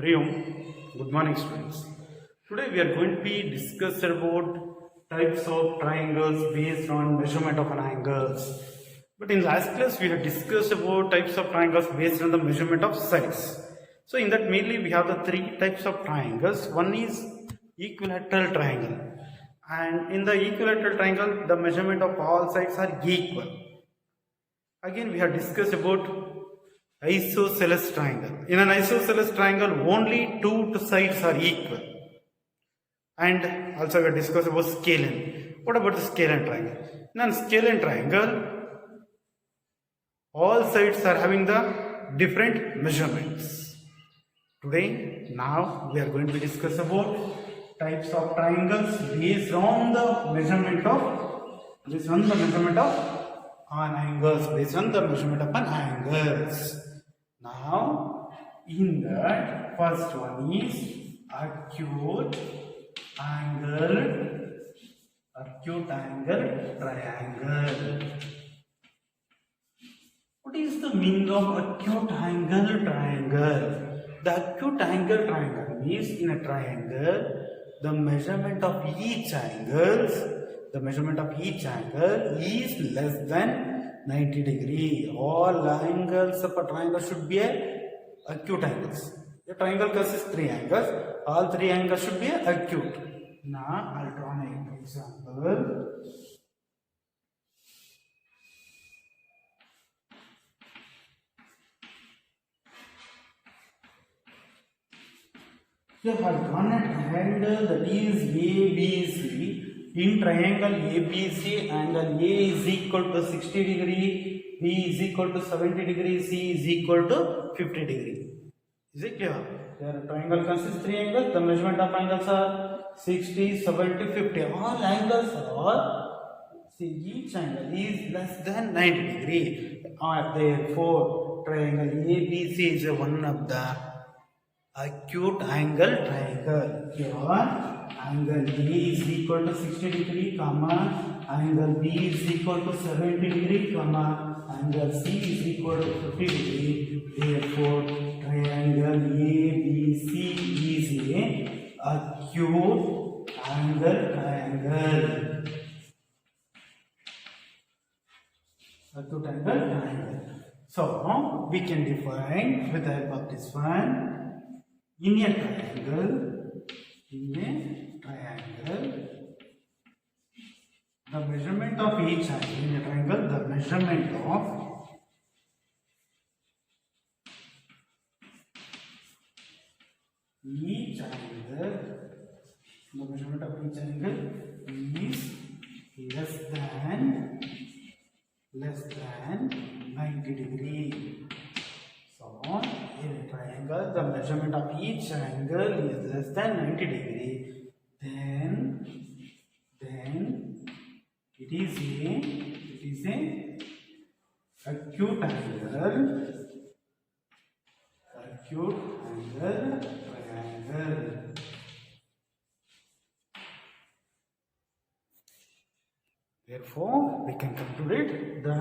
Hari Om. Good morning, students. Today we are going to be discuss about types of triangles based on measurement of an angles. But in last class we have discussed about types of triangles based on the measurement of sides. So in that mainly we have the three types of triangles. One is equilateral triangle, and in the equilateral triangle the measurement of all sides are equal. Again we have discussed about isosceles triangle. In an isosceles triangle, only two sides are equal. And also we discussed about scalene. What about the scalene triangle? In a scalene triangle, all sides are having the different measurements. Now we are going to discuss about types of triangles based on the measurement of an angles, based on the measurement of an angles. Now, in that, first one is acute angle triangle. What is the meaning of acute angle triangle? The acute angle triangle means in a triangle, the measurement of each angle is less than 90 degree. All angles of a triangle should be acute angles. The triangle consists of three angles. All three angles should be acute. Now I'll draw an example. Here I have drawn a triangle that is ABC. In triangle ABC, angle A is equal to 60 degree, B is equal to 70 degree, C is equal to 50 degree. Is it clear? Here triangle consists of three angles. The measurement of angles are 60, 70, 50. All angles are, each angle is less than 90 degree. Therefore, triangle ABC is one of the acute angle triangle. Here angle A is equal to 60 degree, angle B is equal to 70 degree, angle C is equal to 50 degree. Therefore, triangle ABC is a acute angle triangle. Acute angle triangle. So, we can define with the help of this one. In a triangle, the measurement of each angle in a triangle, the measurement of each angle is less than 90 degree. So, in a triangle, the measurement of each angle is less than 90 degree. Then it is a acute angle triangle. Therefore, we can conclude it in a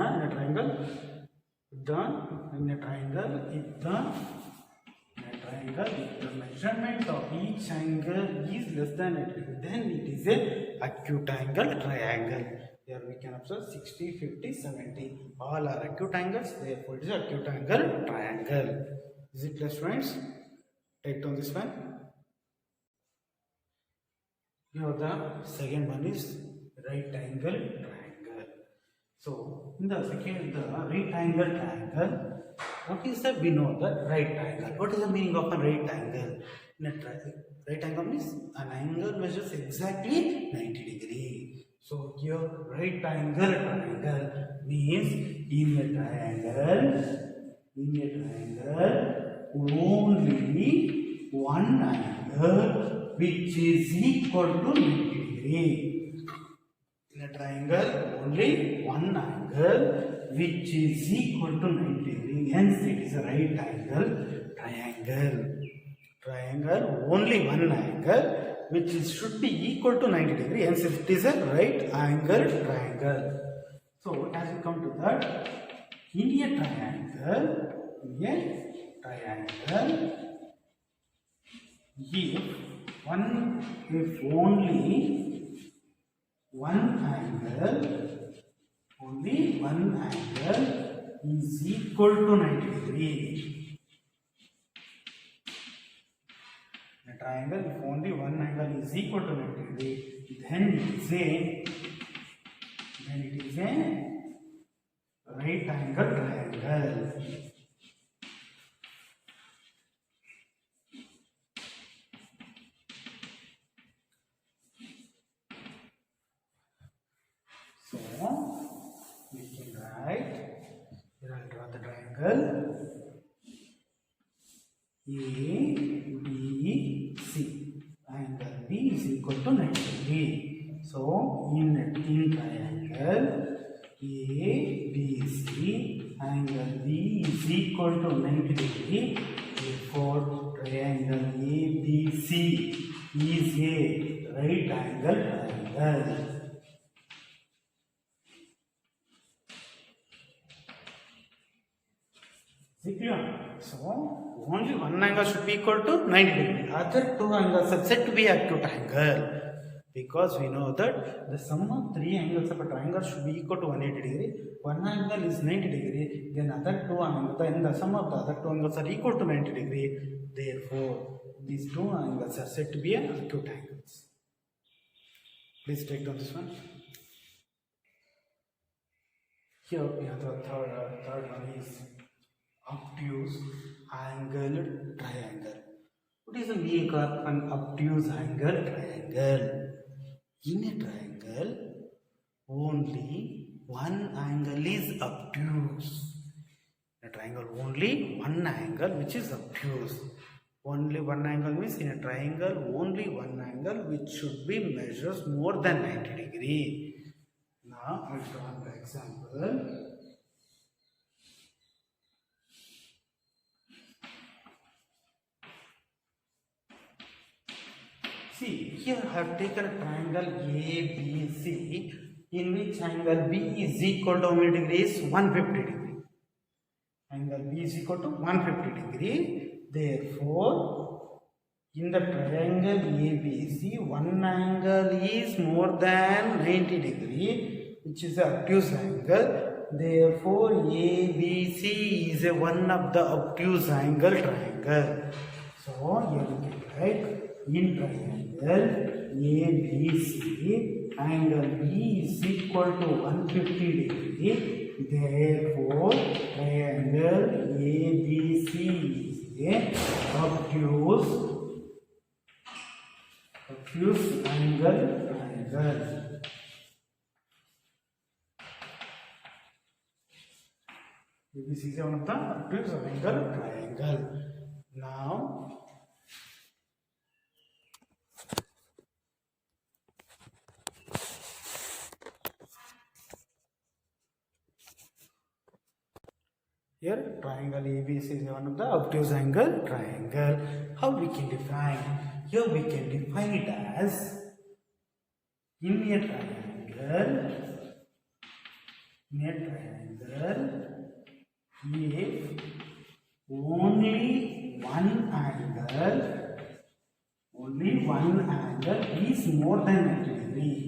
triangle, if the measurement of each angle is less than 90 degree, then it is a acute angle triangle. Here we can observe 60, 50, 70. All are acute angles, therefore it is acute angle triangle. Is it clear, friends? Take down this one. Here the second one is right angle triangle. So in the right angle triangle, what is the, we know the right angle. What is the meaning of a right angle? In a right angle means an angle measures exactly 90 degree. So here right angle triangle means in a triangle only one angle which is equal to 90 degree. In a triangle, only one angle which is equal to 90 degree. Hence, it is a right angle triangle. Triangle, only one angle which should be equal to 90 degree. Hence, it is a right angle triangle. So, as we come to that, in a triangle, if only one angle is equal to 90 degree. A triangle, if only one angle is equal to 90 degree, then it is a right angle triangle. So we can write, here I'll draw the triangle ABC. Angle B is equal to 90 degree. So in triangle ABC, angle B is equal to 90 degree. Therefore, triangle ABC is a right angle triangle. Is it clear? So only one angle should be equal to 90 degree. Other two angles are said to be acute angle. Because we know that the sum of three angles of a triangle should be equal to 180 degree. One angle is 90 degree, then other two angles, then the sum of the other two angles are equal to 90 degree. Therefore, these two angles are said to be acute angles. Please take down this one. Here we have the third one is obtuse angled triangle. What is the meaning of an obtuse angled triangle? In a triangle, only one angle is obtuse. In a triangle, only one angle which is obtuse. Only one angle means in a triangle, only one angle which should be measures more than 90 degree. Now, I'll draw the example. See, here I have taken a triangle ABC, in which angle B is equal to how many degrees? 150 degree. Angle B is equal to 150 degree. Therefore, in the triangle ABC, one angle is more than 90 degree, which is the obtuse angle. Therefore, ABC is one of the obtuse angle triangle. So, here we can write, in triangle ABC, angle B is equal to 150 degree. Therefore, triangle ABC is a obtuse angle triangle. ABC is one of the obtuse angle triangle. Now, here triangle ABC is one of the obtuse angle triangle. How we can define? Here we can define it as, in a triangle, if only one angle is more than 90 degree.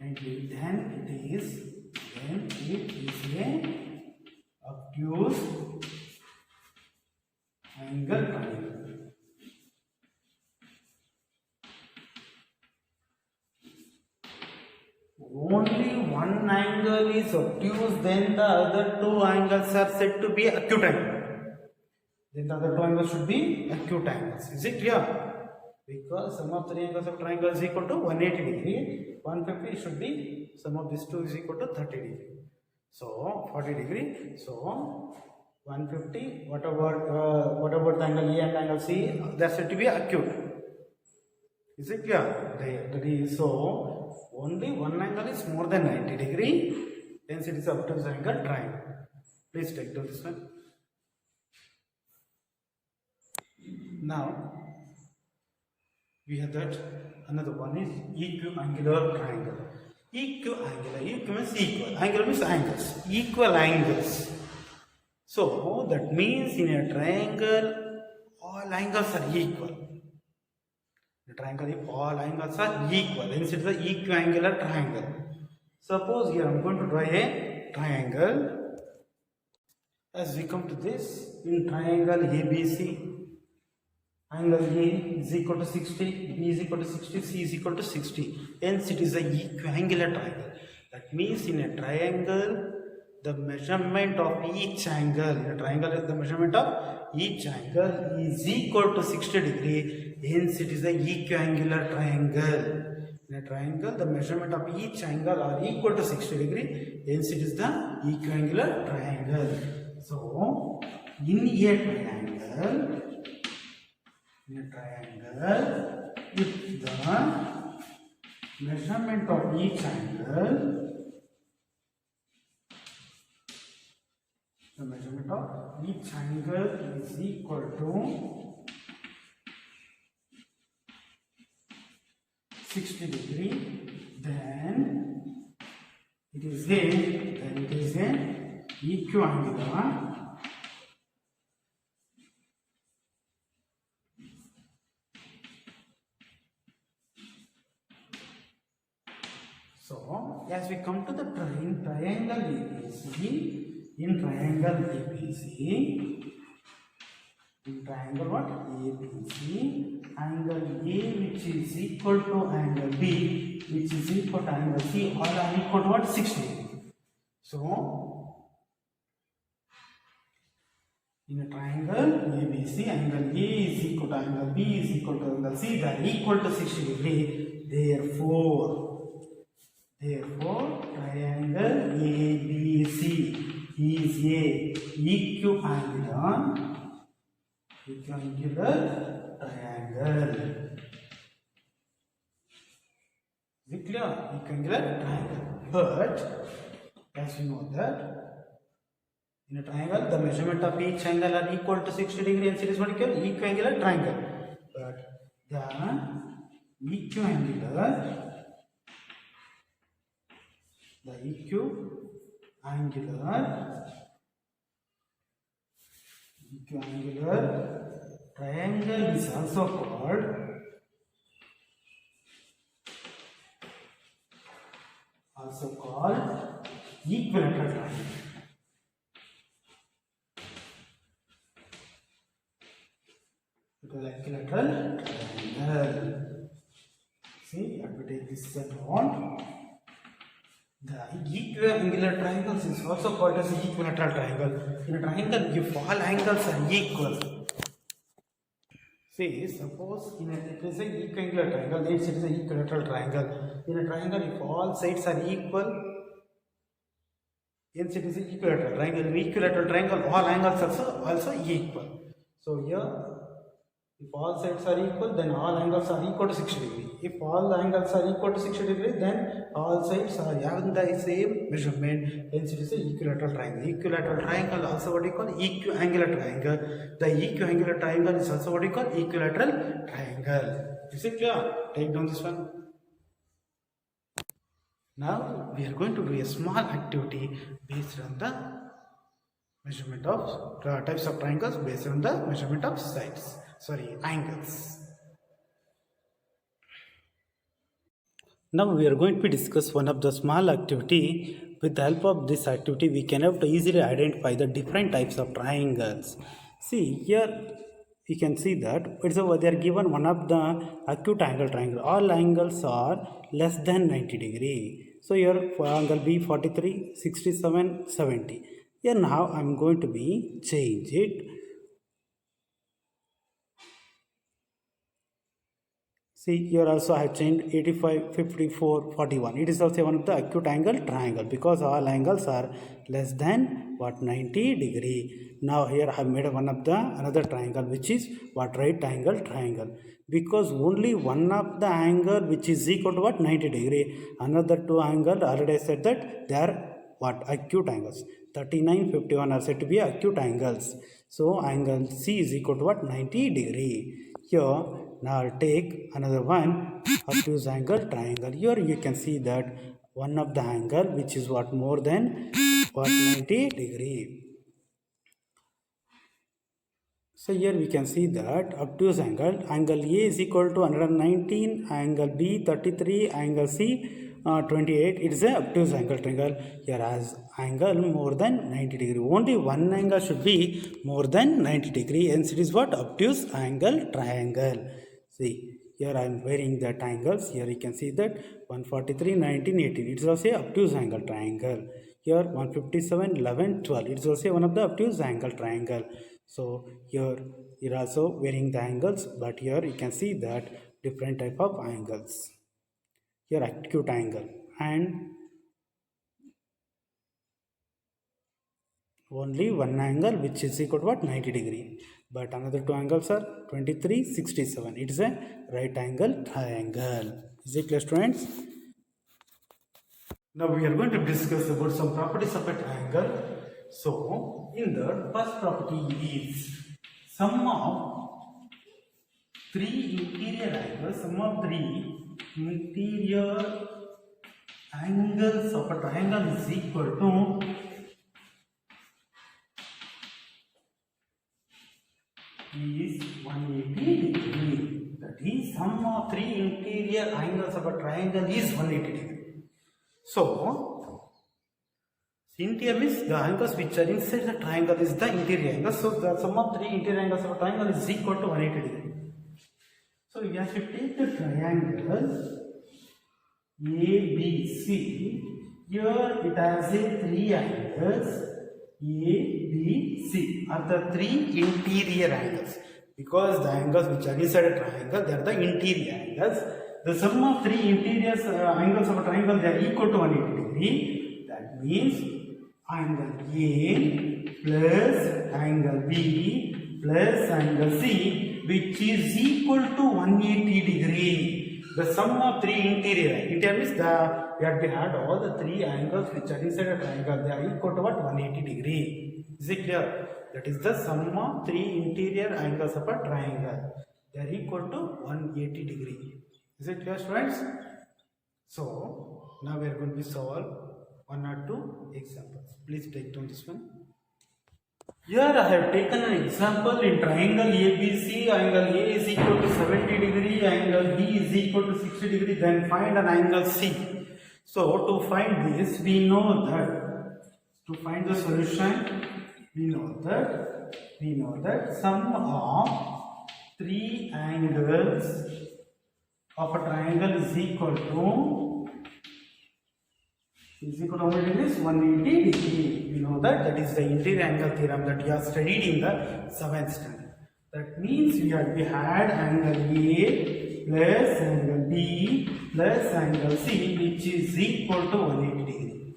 And then it is a obtuse angle triangle. Only one angle is obtuse, then the other two angles are said to be acute angle. Then the other two angles should be acute angles. Is it clear? Because sum of three angles of triangle is equal to 180 degree. 150 should be, sum of these two is equal to 30 degree. So 40 degree. So 150. What about the angle A and angle C? They are said to be acute. Is it clear? So only one angle is more than 90 degree. Hence it is obtuse angle triangle. Please take down this one. Now we have that another one is equiangular triangle. Equiangular, equi means equal, angular means angles, equal angles. So that means in a triangle all angles are equal. The triangle, if all angles are equal, hence it is an equiangular triangle. Suppose here I am going to draw a triangle. As we come to this, in triangle ABC, angle A is equal to 60, B is equal to 60, C is equal to 60. Hence it is an equiangular triangle. That means in a triangle, the measurement of each angle, in a triangle, the measurement of each angle is equal to 60 degree. Hence it is an equiangular triangle. In a triangle, the measurement of each angle are equal to 60 degree. Hence it is the equiangular triangle. So in a triangle, if the measurement of each angle, is equal to 60 degree, then it is a equiangular. So as we come to the triangle ABC, in triangle what? ABC, angle A which is equal to angle B which is equal to angle C, all are equal to what? 60 degree. So in a triangle ABC, angle A is equal to angle B is equal to angle C, they are equal to 60 degree. Therefore triangle ABC is a equiangular triangle. Is it clear? Equiangular triangle. But as you know that in a triangle, the measurement of each angle are equal to 60 degree, and it is what you call equiangular triangle. But the equiangular triangle is also called equilateral triangle. Equilateral triangle. See, I have to take this set on. The equiangular triangles is also called as equilateral triangle. In a triangle, if all angles are equal, see, suppose it is an equiangular triangle, then it is an equilateral triangle. In a triangle, if all sides are equal, then it is an equilateral triangle. In equilateral triangle, all angles also equal. So here, if all sides are equal, then all angles are equal to 60 degree. If all angles are equal to 60 degree, then all sides are having the same measurement. Hence, it is an equilateral triangle. Equilateral triangle also what we call equiangular triangle. The equiangular triangle is also what we call equilateral triangle. Is it clear? Take down this one. Now we are going to do a small activity based on the measurement of types of triangles based on the measurement of sides. Angles. Now we are going to discuss one of the small activity. With the help of this activity, we can have to easily identify the different types of triangles. See here, you can see that they are given one of the acute angle triangle. All angles are less than 90 degree. So here for angle B 43, 67, 70. Here now I am going to change it. See, here also I have changed 85, 54, 41. It is also one of the acute angle triangle because all angles are less than 90 degree. Now here I have made one of the another triangle which is right angle triangle, because only one of the angle which is equal to 90 degree. Another two angle already I said that they are acute angles. 39, 51 are said to be acute angles. So angle C is equal to 90 degree. Here now I'll take another one, obtuse angle triangle. Here you can see that one of the angle which is more than 90 degree. So here we can see that obtuse angle, angle A is equal to 119, angle B 33, angle C 28. It is a obtuse angle triangle. Here has angle more than 90 degree. Only one angle should be more than 90 degree. Hence it is what? Obtuse angle triangle. See, here I am varying that angles. Here you can see that 143, 19, 18. It is also a obtuse angle triangle. Here 157, 11, 12. It is also one of the obtuse angle triangle. So here you are also varying the angles, but here you can see that different type of angles. Here acute angle and only one angle which is equal to what? 90 degree. But another two angles are 23, 67. It is a right angle triangle. Is it clear, students? Now we are going to discuss about some properties of a triangle. So in the first property is sum of three interior angles of a triangle is equal to is 180 degree. That is, sum of three interior angles of a triangle is 180 degree. So interior means the angles which are inside the triangle is the interior angle. So the sum of three interior angles of a triangle is equal to 180 degree. So we have to take the triangle ABC. Here it has a three angles A, B, C are the three interior angles. Because the angles which are inside a triangle, they are the interior angles. The sum of three interior angles of a triangle, they are equal to 180 degree. That means angle A plus angle B plus angle C, which is equal to 180 degree. The sum of three interior means we have to add all the three angles which are inside a triangle. They are equal to what? 180 degree. Is it clear? That is the sum of three interior angles of a triangle. They are equal to 180 degree. Is it clear, students? So now we are going to solve one or two examples. Please take down this one. Here I have taken an example in triangle ABC. Angle A is equal to 70 degree, angle B is equal to 60 degree. Then find an angle C. So to find this, we know that to find the solution, we know that sum of three angles of a triangle is equal to 180 degree. We know that is the interior angle theorem that you have studied in the 7th standard. That means we had angle A plus angle B plus angle C, which is equal to 180 degree.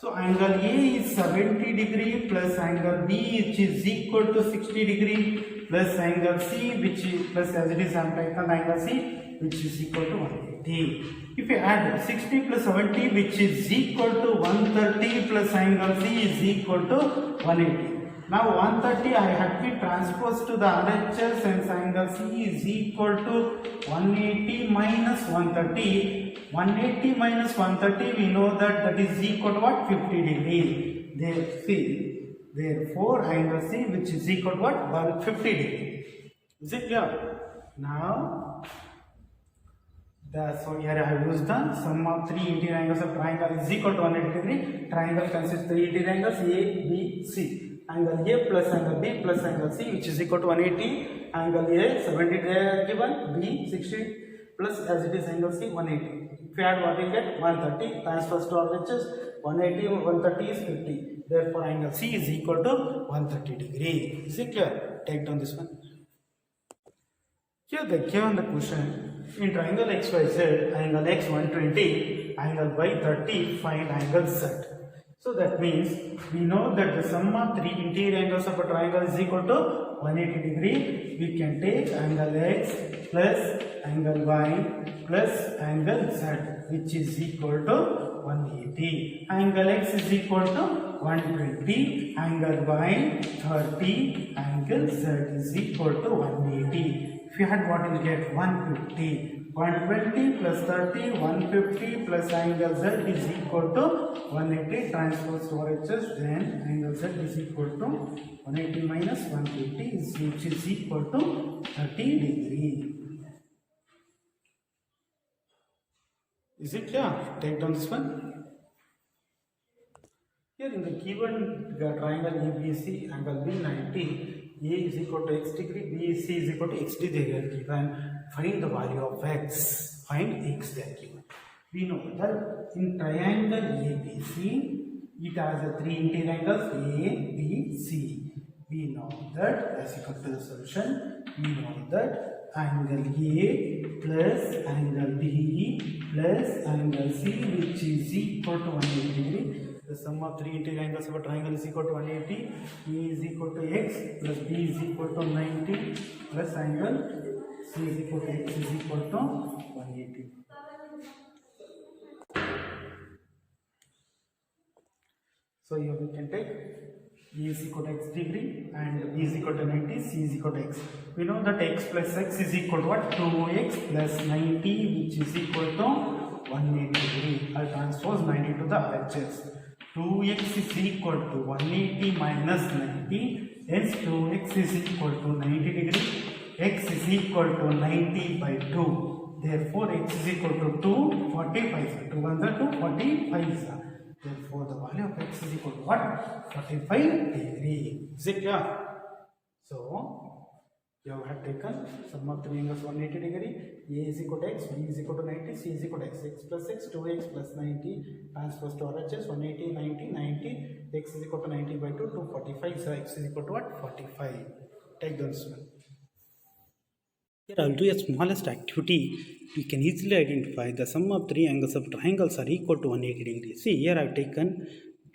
So angle A is 70 degree plus angle B, which is equal to 60 degree plus angle C, which is plus as it is I am taken angle C, which is equal to 180. If you add 60 plus 70, which is equal to 130 plus angle C is equal to 180. Now 130 I have to transpose to the RHS, since angle C is equal to 180 minus 130. 180 minus 130, we know that is equal to what? 50 degree. Therefore angle C, which is equal to what? 150 degree. Is it clear? Now so here I have used the sum of three interior angles of triangle is equal to 180 degree. Triangle consists of three interior angles A, B, C. Angle A plus angle B plus angle C, which is equal to 180. Angle A 70 given, B 60 plus as it is angle C 180. If you add what you get? 130. Transfers to RHS. 180 130 is 50. Therefore angle C is equal to 130 degree. Is it clear? Take down this one. Here they given the question. In triangle XYZ, angle X 120, angle Y 30, find angle Z. So that means we know that the sum of three interior angles of a triangle is equal to 180 degree. We can take angle X plus angle Y plus angle Z, which is equal to 180. Angle X is equal to 120, angle Y 30, angle Z is equal to 180. If you had what you get 150. 120 plus 30, 150 plus angle Z is equal to 180 transpose to RHS, then angle Z is equal to 180 minus 150 which is equal to 30 degree. Is it clear? Take down this one. Here in the given triangle ABC, angle B 90, A is equal to x degree, BC is equal to x degree they are given. Find the value of x. Find x they are given. We know that in triangle ABC, it has a three interior angles A, B, C. We know that as equal to the solution, we know that angle A plus angle B plus angle C which is equal to 180 degree. The sum of three interior angles of a triangle is equal to 180. A is equal to x plus B is equal to 90 plus angle C is equal to x is equal to 180. So here we can take A is equal to x degree and B is equal to 90, C is equal to x. We know that x plus x is equal to what? 2x plus 90 which is equal to 180 degree. I'll transpose 90 to the RHS. 2x is equal to 180 minus 90, hence 2x is equal to 90 degree, x is equal to 90 by 2, therefore x is equal to 245, 2 1 245, therefore the value of x is equal to what? 45 degree. Is it clear? So, you have taken sum of three angles 180 degree, A is equal to x, B is equal to 90, C is equal to x, x plus x, 2x plus 90, transpose to RHS, 180, 90, 90, x is equal to 90 by 2, 245, so x is equal to what? 45. Take this one. Here I will do a smallest activity. We can easily identify the sum of three angles of triangles are equal to 180 degrees. See, here I have taken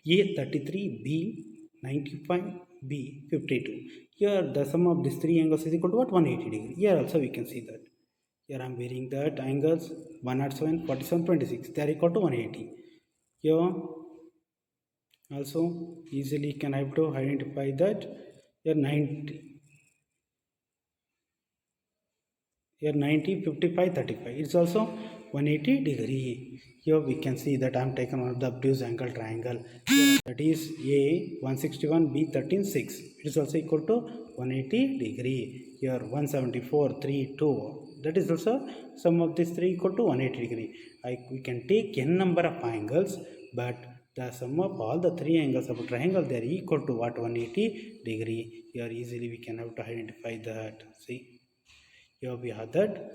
A 33, B 95, B 52. Here the sum of these three angles is equal to what? 180 degree. Here also we can see that. Here I am varying that angles 107, 47, 26. They are equal to 180. Here also easily can I have to identify that. Here 90. Here 90, 55, 35. It's also 180 degree. Here we can see that I am taken one of the obtuse angle triangle. Here, that is A 161, B 13, 6. It is also equal to 180 degree. Here 174, 3, 2. That is also sum of these three equal to 180 degree. We can take n number of angles, but the sum of all the three angles of a triangle they are equal to what? 180 degree. Here easily we can have to identify that. See. Here we have that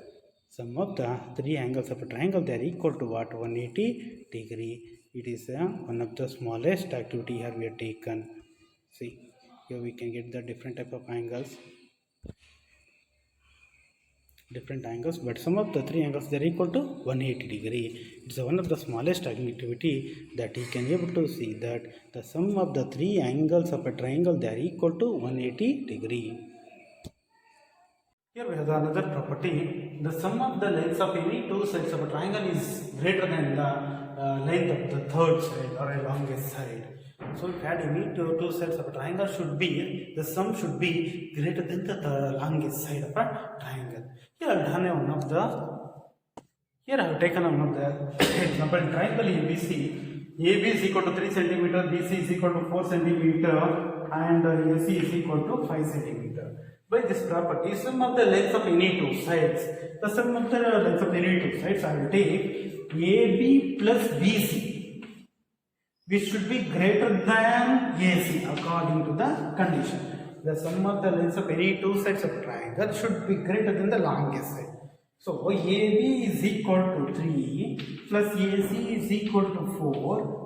sum of the three angles of a triangle they are equal to what? 180 degree. It is one of the smallest activity here we have taken. See, here we can get the different type of angles. But sum of the three angles they are equal to 180 degree. It's one of the smallest activity that you can able to see that the sum of the three angles of a triangle they are equal to 180 degree. Here we have another property. The sum of the lengths of any two sides of a triangle is greater than the length of the third side or a longest side. So if you had any two sides of a triangle should be, the sum should be greater than the longest side of a triangle. Here I have done one of the, here I have taken one of the example triangle ABC. AB is equal to 3 cm, BC is equal to 4 cm and AC is equal to 5 cm. By this property, sum of the length of any two sides. The sum of the length of any two sides, I will take AB plus BC, which should be greater than AC according to the condition. The sum of the lengths of any two sides of a triangle should be greater than the longest side. So AB is equal to 3 plus AC is equal to 4.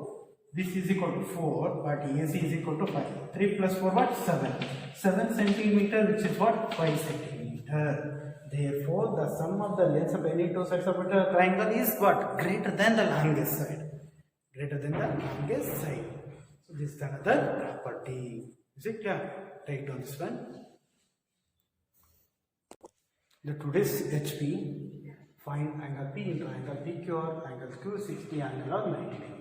This is equal to 4, but AC is equal to 5. 3 plus 4 what? 7. 7 centimeter, which is what? 5 centimeter. Therefore, the sum of the lengths of any two sides of a triangle is what? Greater than the longest side. Greater than the longest side. So, this is another property. Is it clear? Take down this one. The today's HP, find angle P in triangle PQ, angle Q 60, angle of 90 degree.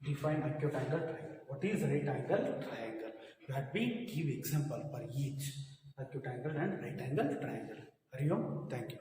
Define acute angle triangle. What is right angle triangle? That we give example for each acute angle and right angle triangle. Thank you.